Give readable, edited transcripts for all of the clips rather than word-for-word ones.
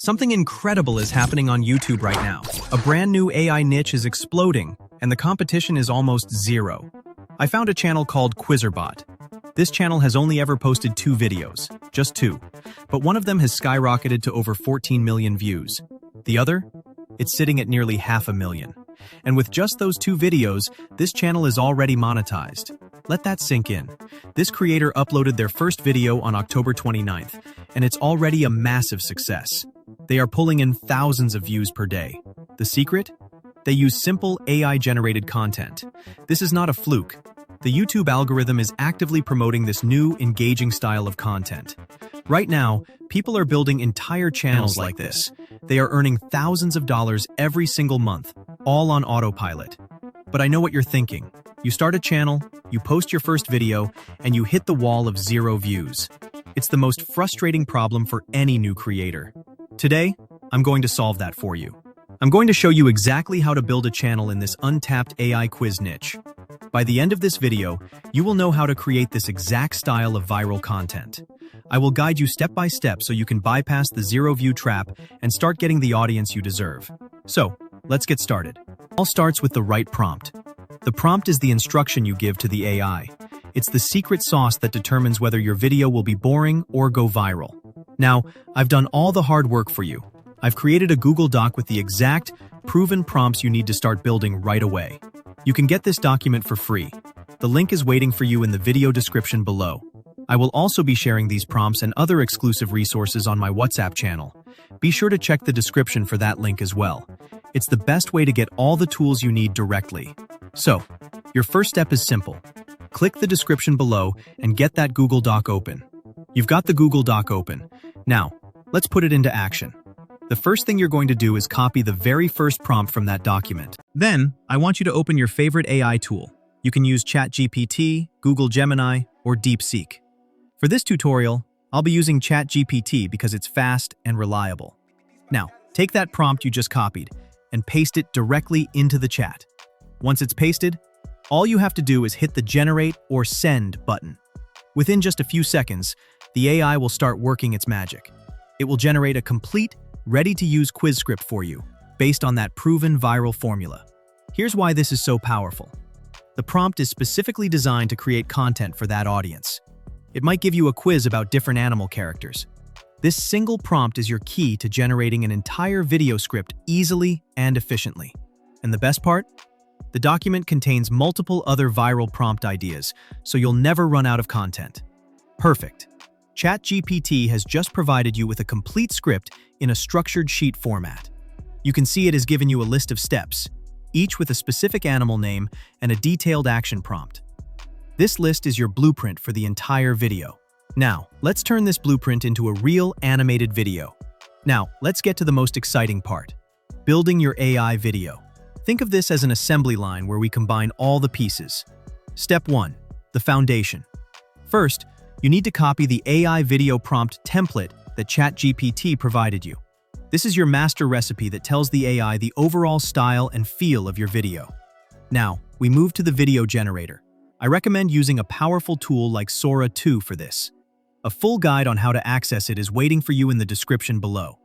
Something incredible is happening on YouTube right now. A brand new AI niche is exploding, and the competition is almost zero. I found a channel called QuizerBot. This channel has only ever posted 2 videos, just 2, but one of them has skyrocketed to over 14 million views. The other? It's sitting at nearly 500,000. And with just those 2 videos, this channel is already monetized. Let that sink in. This creator uploaded their first video on October 29th, and it's already a massive success. They are pulling in thousands of views per day. The secret? They use simple AI-generated content. This is not a fluke. The YouTube algorithm is actively promoting this new, engaging style of content. Right now, people are building entire channels like this. They are earning thousands of dollars every single month, all on autopilot. But I know what you're thinking. You start a channel, you post your first video, and you hit the wall of 0 views. It's the most frustrating problem for any new creator. Today, I'm going to solve that for you. I'm going to show you exactly how to build a channel in this untapped AI quiz niche. By the end of this video, you will know how to create this exact style of viral content. I will guide you step by step so you can bypass the 0-view trap and start getting the audience you deserve. So, let's get started. All starts with the right prompt. The prompt is the instruction you give to the AI. It's the secret sauce that determines whether your video will be boring or go viral. Now, I've done all the hard work for you. I've created a Google Doc with the exact, proven prompts you need to start building right away. You can get this document for free. The link is waiting for you in the video description below. I will also be sharing these prompts and other exclusive resources on my WhatsApp channel. Be sure to check the description for that link as well. It's the best way to get all the tools you need directly. So, your first step is simple. Click the description below and get that Google Doc open. You've got the Google Doc open. Now, let's put it into action. The first thing you're going to do is copy the very first prompt from that document. Then, I want you to open your favorite AI tool. You can use ChatGPT, Google Gemini, or DeepSeek. For this tutorial, I'll be using ChatGPT because it's fast and reliable. Now, take that prompt you just copied and paste it directly into the chat. Once it's pasted, all you have to do is hit the Generate or Send button. Within just a few seconds, the AI will start working its magic. It will generate a complete, ready-to-use quiz script for you, based on that proven viral formula. Here's why this is so powerful. The prompt is specifically designed to create content for that audience. It might give you a quiz about different animal characters. This single prompt is your key to generating an entire video script easily and efficiently. And the best part? The document contains multiple other viral prompt ideas, so you'll never run out of content. Perfect. ChatGPT has just provided you with a complete script in a structured sheet format. You can see it has given you a list of steps, each with a specific animal name and a detailed action prompt. This list is your blueprint for the entire video. Now, let's turn this blueprint into a real animated video. Now, let's get to the most exciting part. Building your AI video. Think of this as an assembly line where we combine all the pieces. Step 1. The foundation. First, you need to copy the AI video prompt template that ChatGPT provided you. This is your master recipe that tells the AI the overall style and feel of your video. Now, we move to the video generator. I recommend using a powerful tool like Sora 2 for this. A full guide on how to access it is waiting for you in the description below.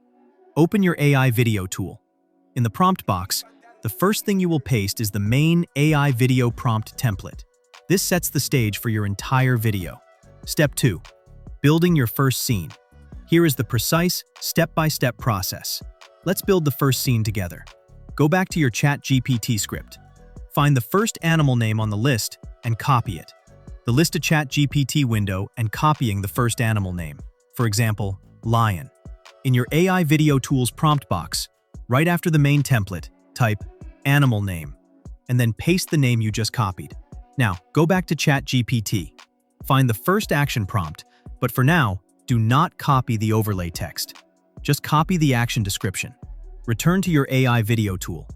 Open your AI video tool. In the prompt box, the first thing you will paste is the main AI video prompt template. This sets the stage for your entire video. Step 2. Building your first scene. Here is the precise, step-by-step process. Let's build the first scene together. Go back to your ChatGPT script. Find the first animal name on the list and copy it. The List a ChatGPT window and copying the first animal name. For example, lion. In your AI video tools prompt box, right after the main template, type animal name, and then paste the name you just copied. Now, go back to ChatGPT. Find the first action prompt, but for now, do not copy the overlay text. Just copy the action description. Return to your AI video tool.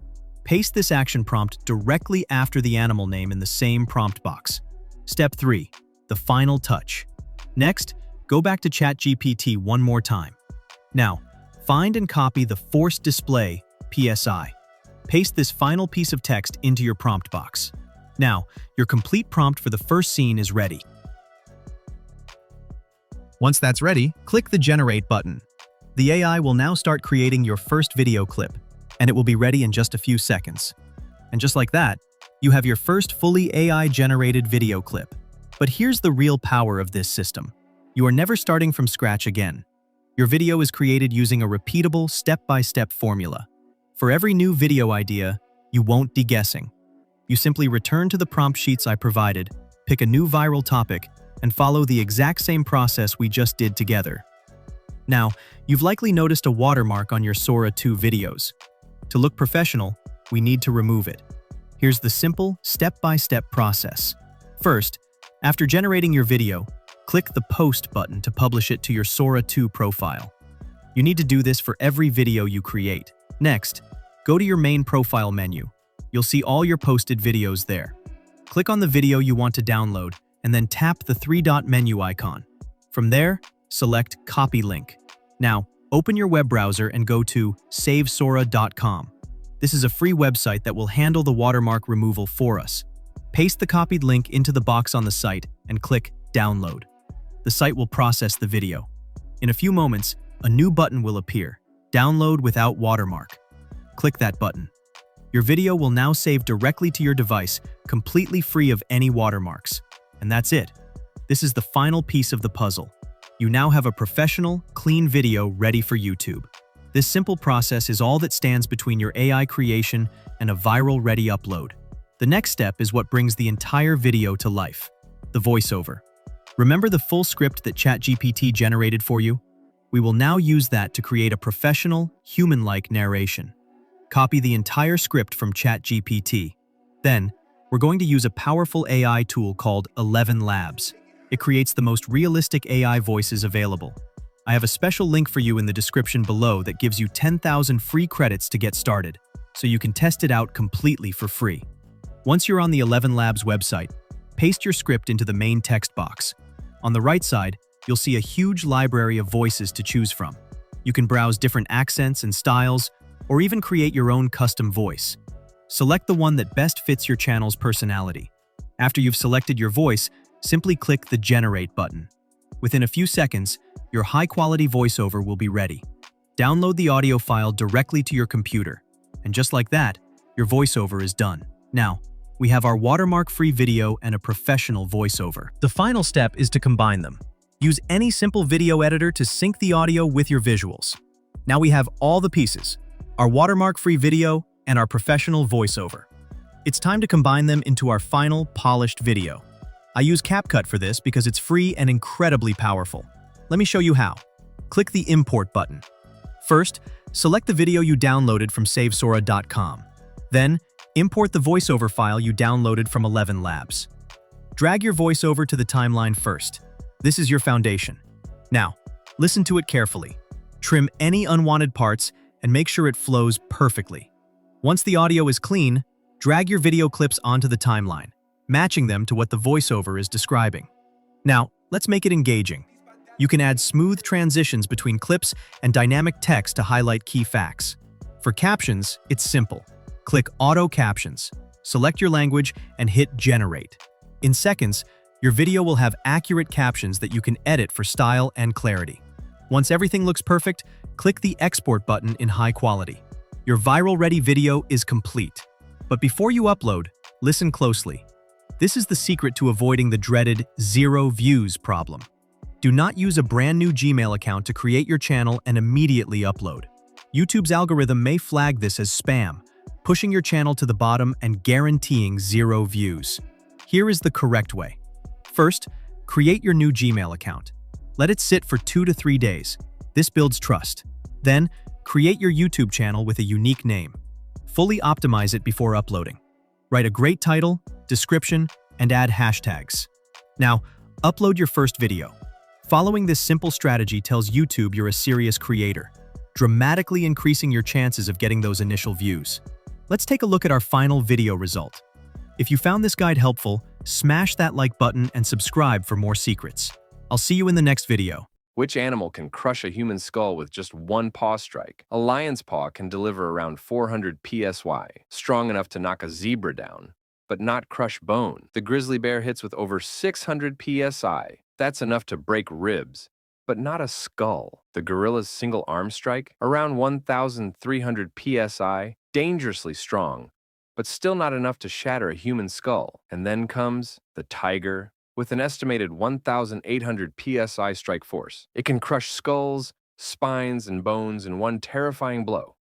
Paste this action prompt directly after the animal name in the same prompt box. Step 3. The final touch. Next, go back to ChatGPT one more time. Now, find and copy the Forced Display PSI. Paste this final piece of text into your prompt box. Now, your complete prompt for the first scene is ready. Once that's ready, click the Generate button. The AI will now start creating your first video clip, and it will be ready in just a few seconds. And just like that, you have your first fully AI-generated video clip. But here's the real power of this system. You are never starting from scratch again. Your video is created using a repeatable, step-by-step formula. For every new video idea, you won't be guessing. You simply return to the prompt sheets I provided, pick a new viral topic, and follow the exact same process we just did together. Now, you've likely noticed a watermark on your Sora 2 videos. To look professional, we need to remove it. Here's the simple, step-by-step process. First, after generating your video, click the Post button to publish it to your Sora 2 profile. You need to do this for every video you create. Next, go to your main profile menu. You'll see all your posted videos there. Click on the video you want to download, and then tap the three-dot menu icon. From there, select Copy Link. Now, open your web browser and go to savesora.com. This is a free website that will handle the watermark removal for us. Paste the copied link into the box on the site and click Download. The site will process the video. In a few moments, a new button will appear, Download without watermark. Click that button. Your video will now save directly to your device, completely free of any watermarks. And that's it. This is the final piece of the puzzle. You now have a professional, clean video ready for YouTube. This simple process is all that stands between your AI creation and a viral-ready upload. The next step is what brings the entire video to life: the voiceover. Remember the full script that ChatGPT generated for you? We will now use that to create a professional, human-like narration. Copy the entire script from ChatGPT. Then, we're going to use a powerful AI tool called 11 Labs. It creates the most realistic AI voices available. I have a special link for you in the description below that gives you 10,000 free credits to get started, so you can test it out completely for free. Once you're on the 11 Labs website, paste your script into the main text box. On the right side, you'll see a huge library of voices to choose from. You can browse different accents and styles, or even create your own custom voice. Select the one that best fits your channel's personality. After you've selected your voice, simply click the Generate button. Within a few seconds, your high-quality voiceover will be ready. Download the audio file directly to your computer, and just like that, your voiceover is done. Now, we have our watermark-free video and a professional voiceover. The final step is to combine them. Use any simple video editor to sync the audio with your visuals. Now we have all the pieces: our watermark-free video and our professional voiceover. It's time to combine them into our final, polished video. I use CapCut for this because it's free and incredibly powerful. Let me show you how. Click the Import button. First, select the video you downloaded from savesora.com. Then, import the voiceover file you downloaded from 11 Labs. Drag your voiceover to the timeline first. This is your foundation. Now, listen to it carefully. Trim any unwanted parts and make sure it flows perfectly. Once the audio is clean, drag your video clips onto the timeline, matching them to what the voiceover is describing. Now, let's make it engaging. You can add smooth transitions between clips and dynamic text to highlight key facts. For captions, it's simple. Click Auto Captions, select your language, and hit Generate. In seconds, your video will have accurate captions that you can edit for style and clarity. Once everything looks perfect, click the Export button in high quality. Your viral-ready video is complete. But before you upload, listen closely. This is the secret to avoiding the dreaded 0 views problem. Do not use a brand new Gmail account to create your channel and immediately upload. YouTube's algorithm may flag this as spam, pushing your channel to the bottom and guaranteeing 0 views. Here is the correct way. First, create your new Gmail account. Let it sit for 2 to 3 days. This builds trust. Then, create your YouTube channel with a unique name. Fully optimize it before uploading. Write a great title, description, and add hashtags. Now, upload your first video. Following this simple strategy tells YouTube you're a serious creator, dramatically increasing your chances of getting those initial views. Let's take a look at our final video result. If you found this guide helpful, smash that like button and subscribe for more secrets. I'll see you in the next video. Which animal can crush a human skull with just one paw strike? A lion's paw can deliver around 400 psi, strong enough to knock a zebra down, but not crush bone. The grizzly bear hits with over 600 psi. That's enough to break ribs. but not a skull. The gorilla's single arm strike, around 1,300 psi, dangerously strong, but still not enough to shatter a human skull. And then comes the tiger, with an estimated 1,800 psi strike force. It can crush skulls, spines, and bones in one terrifying blow.